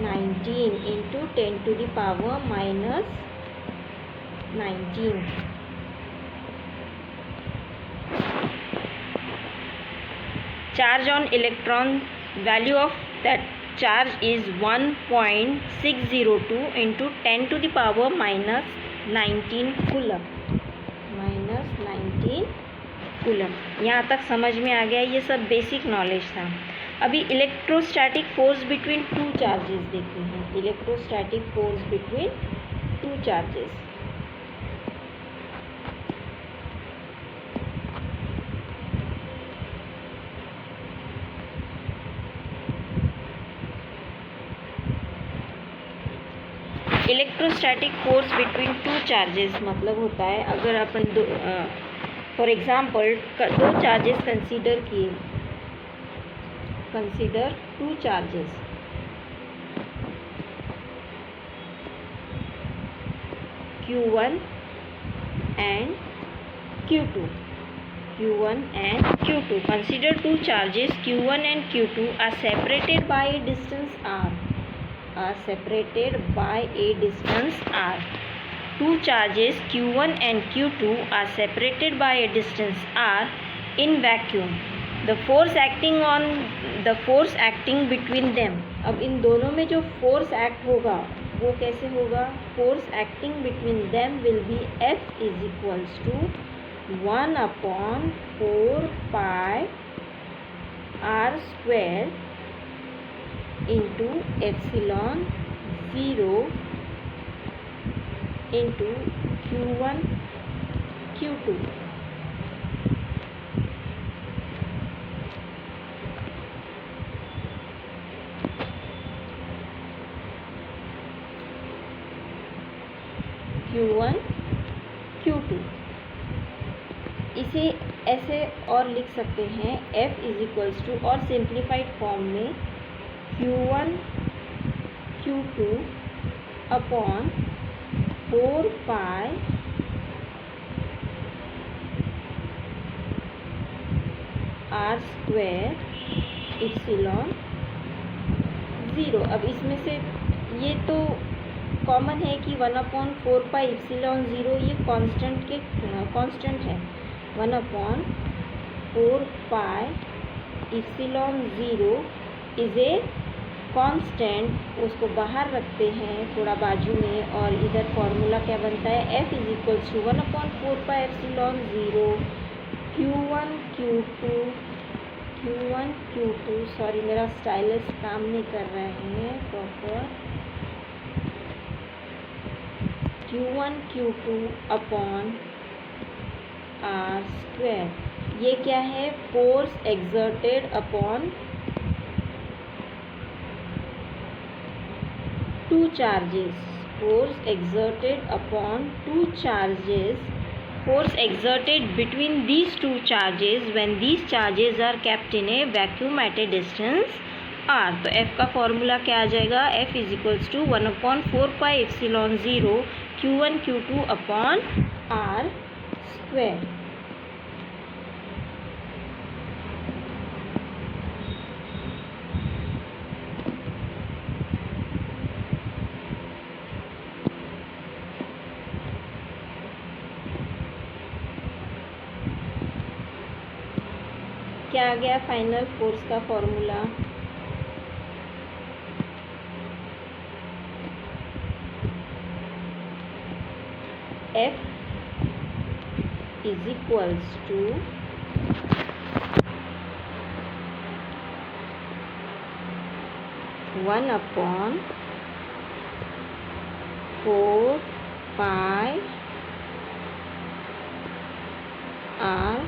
19 into 10 to the power minus 19. Charge on electron, value of that charge is 1.602 into 10 to the power minus 19 coulomb. यहाँ तक समझ में आ गया. ये सब बेसिक नॉलेज था. अभी electrostatic force between two charges देखते हैं. Electrostatic force between two charges. Electrostatic force between two charges मतलब होता है, अगर अपन फॉर एग्जांपल दो चार्जेस कंसीडर किए. Consider to charges. Q1 and Q2. Q1 and Q2. Consider two charges Q1 and Q2 are separated by a distance r. Two charges Q1 and Q2 are separated by a distance r in vacuum. The force acting between them. अब इन दोनों में जो force act होगा वो कैसे होगा? Force acting between them will be F is equals to 1/4 pi r square into epsilon 0 into Q1 Q2. Q1 Q2. इसे ऐसे और लिख सकते हैं F इज इक्वल्स टू, और सिंप्लीफाइड फॉर्म में Q1 Q2 अपॉन 4 पाई r स्क्वायर इप्सिलॉन 0. अब इसमें से ये तो कॉमन है कि 1/4 पाई इप्सिलॉन 0 ये कांस्टेंट है. 1/4 pi epsilon 0 is a constant. उसको बाहर रखते हैं थोड़ा बाजू में, और इधर फॉर्मूला क्या बनता है? F is equals to 1/4 pi epsilon 0 Q1 Q2. Sorry, मेरा स्टाइलस काम नहीं कर रहे हैं proper. Q1 Q2 upon r square. ये क्या है? Force exerted upon two charges. Force exerted upon two charges. Force exerted between these two charges when these charges are kept in a vacuum at a distance r. तो F का formula क्या आ जाएगा? F is equals to 1/4 pi epsilon 0 Q1 Q2 upon r square. क्या आ गया final force का formula? F is equals to 1/4 pi r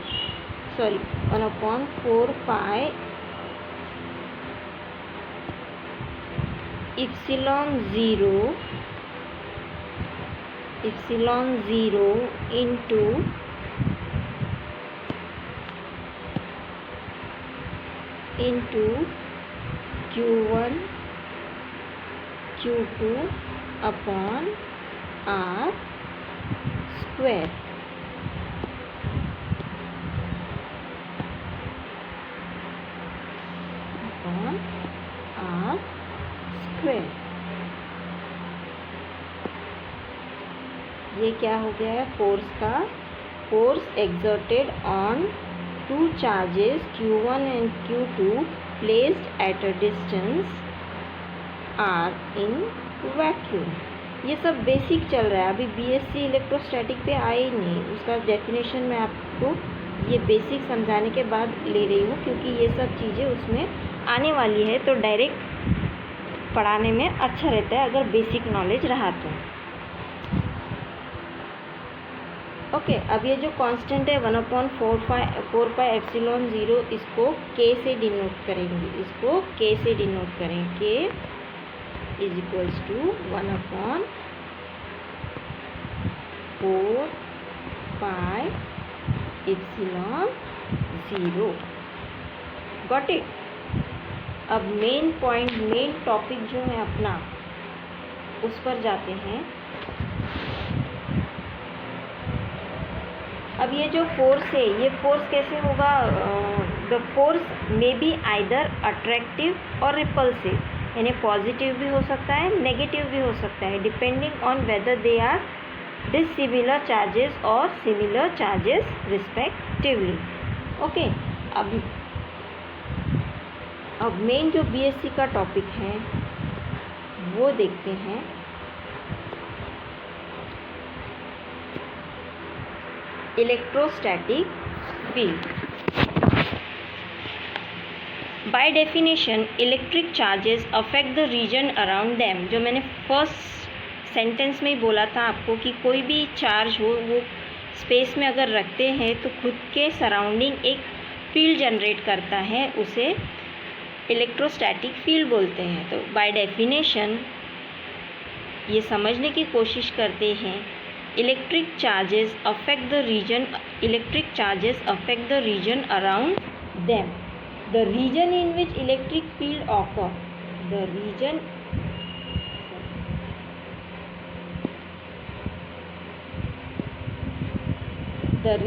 1/4 pi epsilon 0 into Q1 Q2 upon r square. Upon r square. ये क्या हो गया है, force का, force exerted on two charges Q1 and Q2 placed at a distance r in vacuum. ये सब basic चल रहा है, अभी बीएससी इलेक्ट्रोस्टैटिक पे आए ही नहीं, उसका डेफिनेशन मैं आपको ये बेसिक समझाने के बाद ले रही हूँ, क्योंकि ये सब चीज़ें उसमें आने वाली है, तो डायरेक्ट पढ़ाने में अच्छा रहता है अगर बेसिक नॉलेज रहा तो। ओके, अब ये जो कांस्टेंट है 1/4πε0, इसको k से डिनोट करेंगे, इसको k से डिनोट करें, k is equals to 1/4πε0। Got it. अब मेन पॉइंट, मेन टॉपिक जो है अपना, उस पर जाते हैं। अब ये जो फोर्स है, ये फोर्स कैसे होगा, the force may be either attractive और रिपल्सिव, यानी पॉजिटिव भी हो सकता है, नेगेटिव भी हो सकता है, depending on whether they are dissimilar charges और सिमिलर चार्जेस रिस्पेक्टिवली। ओके, अब मेन जो बीएससी का टॉपिक है वो देखते हैं। Electrostatic field. By definition electric charges affect the region around them. जो मैंने फर्स्ट सेंटेंस में ही बोला था आपको कि कोई भी चार्ज हो, वो स्पेस में अगर रखते हैं तो खुद के सराउंडिंग एक फील्ड जनरेट करता है, उसे इलेक्ट्रोस्टैटिक फील्ड बोलते हैं। तो बाय डेफिनेशन ये समझने की कोशिश करते हैं, electric charges affect the region around them. The region in which electric field occur, the region in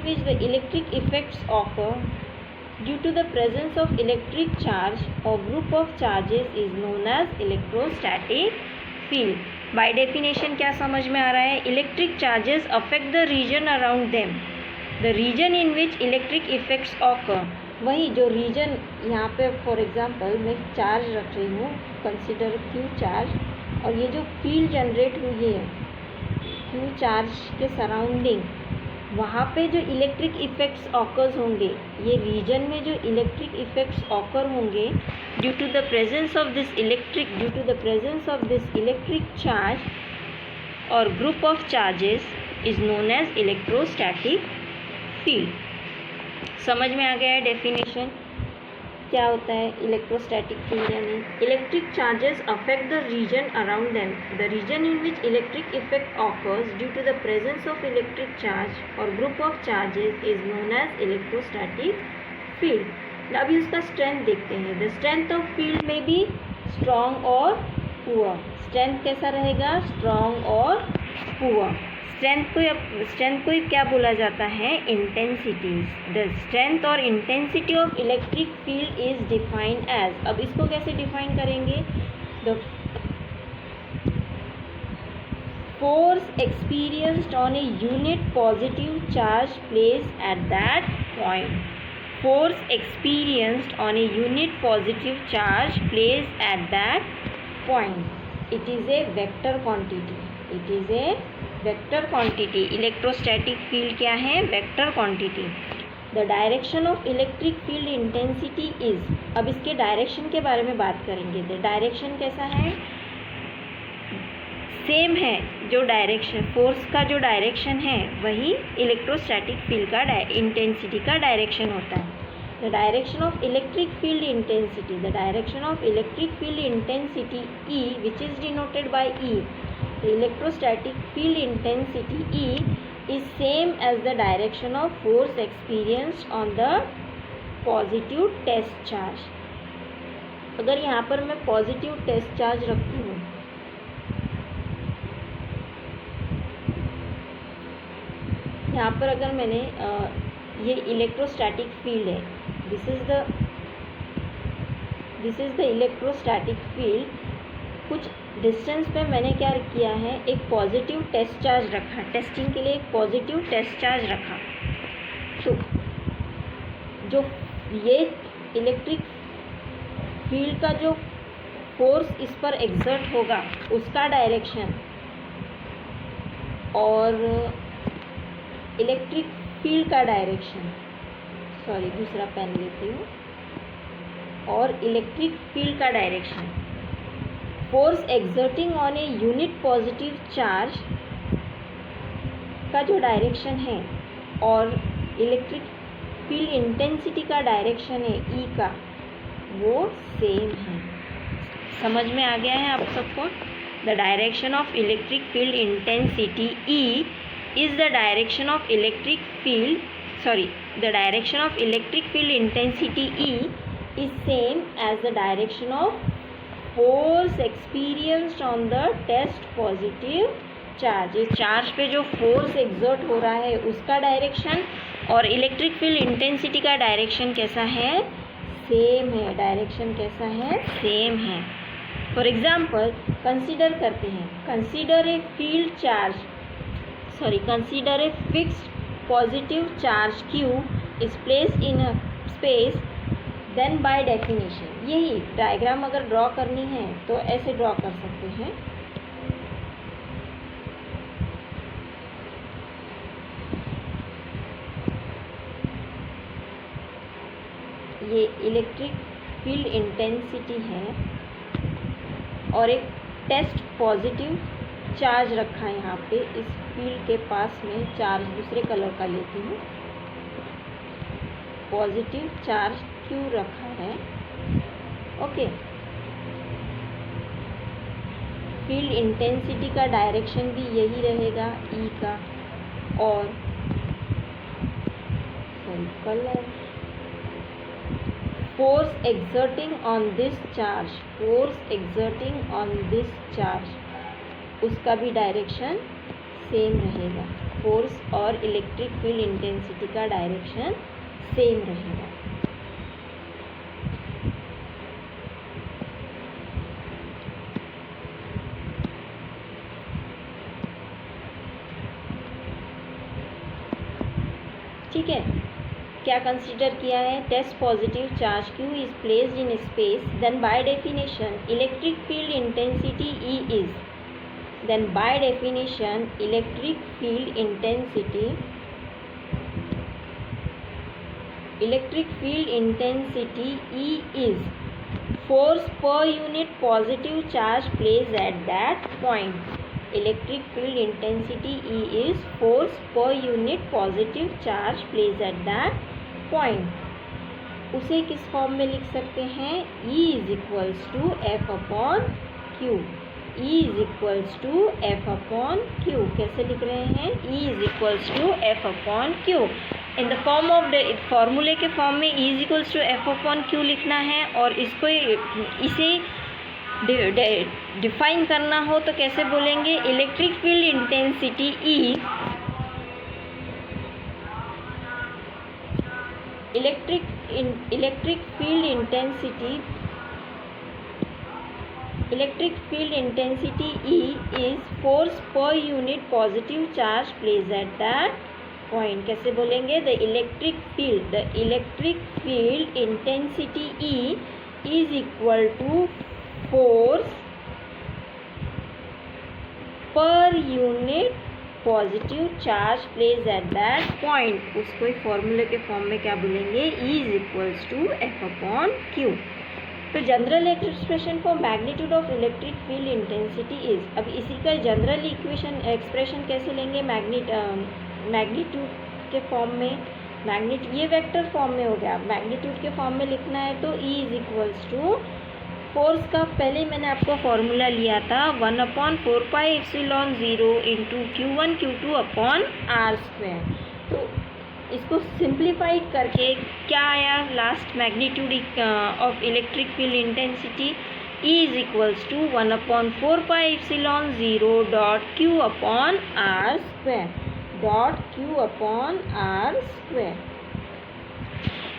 which the electric effects occur due to the presence of electric charge or group of charges is known as electrostatic field. By definition क्या समझ में आ रहा है, electric charges affect the region around them, the region in which electric effects occur. वही जो reason, यहाँ पे फॉर एग्जांपल मैं चार्ज रख रही हूँ, कंसिडर Q चार्ज, और ये जो फील्ड जनरेट हुई है Q चार्ज के सराउंडिंग, वहाँ पे जो इलेक्ट्रिक इफेक्ट्स ऑकर्स होंगे, ये रीजन में जो इलेक्ट्रिक इफेक्ट्स ऑकर होंगे due to the presence of this electric charge और group of charges is known as electrostatic field. समझ में आ गया है डेफिनेशन क्या होता है इलेक्ट्रोस्टैटिक फील्ड? यानी electric charges affect the region around them, the region in which electric effect occurs due to the presence of electric charge और group of charges is known as electrostatic field. अभी उसका strength देखते हैं। The strength of field में भी strong और poor. Strength कैसा रहेगा? स्ट्रॉन्ग और पुअर। स्ट्रेंथ को क्या बोला जाता है? इंटेंसिटीज। द स्ट्रेंथ और intensity of electric field is defined as. अब इसको कैसे डिफाइन करेंगे? The force experienced on a unit positive charge placed at that point. Force experienced on a unit positive charge placed at that point. It is a vector quantity. It is a vector quantity. Electrostatic field क्या है? Vector quantity. The direction of electric field intensity is. अब इसके direction के बारे में बात करेंगे। The direction कैसा है? सेम है, जो डायरेक्शन फोर्स का जो डायरेक्शन है वही इलेक्ट्रोस्टैटिक फील्ड का इंटेंसिटी का डायरेक्शन होता है। The direction of electric field intensity. The direction of electric field intensity E, which is denoted by E. The electrostatic field intensity E is same as the direction of force experienced on the positive test charge. अगर यहाँ पर मैं positive test charge रखती हूँ, यहाँ पर अगर मैंने ये इलेक्ट्रोस्टैटिक फील्ड है, this is the electrostatic field. कुछ डिस्टेंस पे मैंने क्या किया है, एक पॉजिटिव टेस्ट चार्ज रखा, टेस्टिंग के लिए एक पॉजिटिव टेस्ट चार्ज रखा। तो जो ये इलेक्ट्रिक फील्ड का जो फोर्स इस पर एग्जर्ट होगा उसका डायरेक्शन और इलेक्ट्रिक फील्ड का डायरेक्शन, सॉरी दूसरा पेन लेती हूँ, और इलेक्ट्रिक फील्ड का direction, force exerting on a unit positive charge का जो डायरेक्शन है और इलेक्ट्रिक फील्ड इंटेंसिटी का डायरेक्शन है ई का, वो सेम है। समझ में आ गया है आप सबको? The direction of electric field intensity E is the direction of electric field, the direction of electric field intensity E is same as the direction of force experienced on the test positive charge। इस charge पे जो force exert हो रहा है उसका direction और electric field intensity का direction कैसा है, सेम है। डायरेक्शन कैसा है, सेम है। फॉर एग्जाम्पल कंसीडर करते हैं, consider a field charge consider a fixed positive charge q is placed in a space, then by definition, यही डायग्राम अगर ड्रॉ करनी है तो ऐसे ड्रॉ कर सकते हैं। ये इलेक्ट्रिक फील्ड इंटेंसिटी है और एक टेस्ट पॉजिटिव चार्ज रखा है यहाँ पे, इस फील्ड के पास में चार्ज दूसरे कलर का लेती हूँ, पॉजिटिव चार्ज क्यू रखा है। ओके, फील्ड इंटेंसिटी का डायरेक्शन भी यही रहेगा ई का, और colour force exerting on this charge, force exerting on this charge, उसका भी डायरेक्शन सेम रहेगा। फोर्स और इलेक्ट्रिक फील्ड इंटेंसिटी का डायरेक्शन सेम रहेगा। ठीक है, क्या कंसीडर किया है, test positive charge q is placed in space, then by definition electric field intensity E is, then by definition electric field intensity E is force per unit positive charge placed at that point। electric field intensity E is force per unit positive charge placed at that point। उसे किस form में लिख सकते हैं, E is equals to F upon Q, E is equals to F upon Q। कैसे लिख रहे हैं, E is equals to F upon Q। In the form of फॉर्मूले के फॉर्म में E is equals to F upon Q लिखना है, और इसको इसे डिफाइन करना हो तो कैसे बोलेंगे, electric field intensity E, electric field intensity E is force per unit positive charge placed at that point। कैसे बोलेंगे, the electric field intensity E is equal to force per unit positive charge place at that point. उसको फॉर्मूले के form में क्या बोलेंगे, E is equals to F upon Q। तो general expression for magnitude of electric field intensity is, अब इसी का जनरल इक्वेशन एक्सप्रेशन कैसे लेंगे, मैग्नीट्यूड के फॉर्म में, ये वेक्टर फॉर्म में हो गया, मैग्नीट्यूड के फॉर्म में लिखना है तो E is equals to force का पहले मैंने आपको फॉर्मूला लिया था 1/4πε0 into Q1 Q2 upon R²। तो इसको सिंप्लीफाइड करके क्या आया, last magnitude of electric field intensity E is equals to 1/4πε0 dot Q upon R²।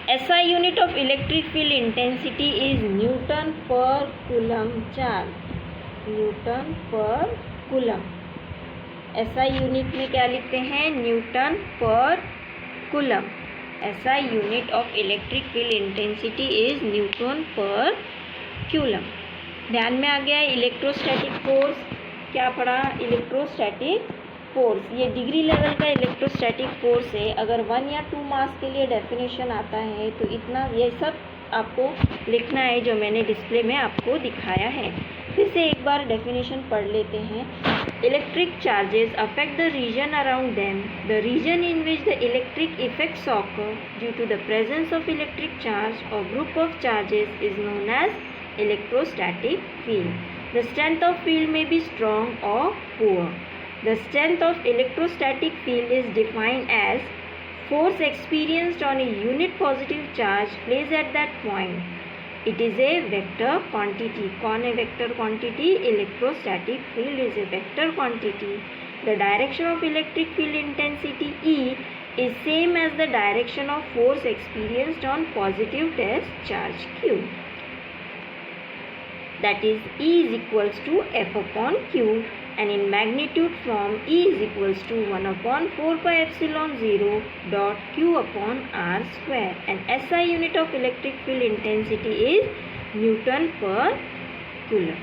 SI unit of electric field intensity is Newton per Coulomb charge। Newton पर coulomb. SI unit में क्या लिखते हैं? न्यूटन पर coulomb. SI unit of electric field intensity is Newton पर coulomb. ध्यान में आ गया। इलेक्ट्रोस्टैटिक फोर्स क्या पढ़ा? इलेक्ट्रोस्टैटिक फोर्स, ये डिग्री लेवल का इलेक्ट्रोस्टैटिक फोर्स है। अगर 1 या 2 मास के लिए डेफिनेशन आता है तो इतना ये सब आपको लिखना है जो मैंने डिस्प्ले में आपको दिखाया है। फिर से एक बार डेफिनेशन पढ़ लेते हैं। Electric charges affect the region around them. The region in which the electric effects occur due to the presence of electric charge और group of charges is known as electrostatic field. The strength of field may be strong or poor. The strength of electrostatic field is defined as force experienced on a unit positive charge placed at that point. It is a vector quantity. कौन है vector quantity? Electrostatic field is a vector quantity. The direction of electric field intensity E is same as the direction of force experienced on positive test charge Q. That is E is equals to F upon Q, and in magnitude form E is equals to 1 upon 4 pi epsilon 0 dot Q upon R square, and SI unit of electric field intensity is Newton per Coulomb.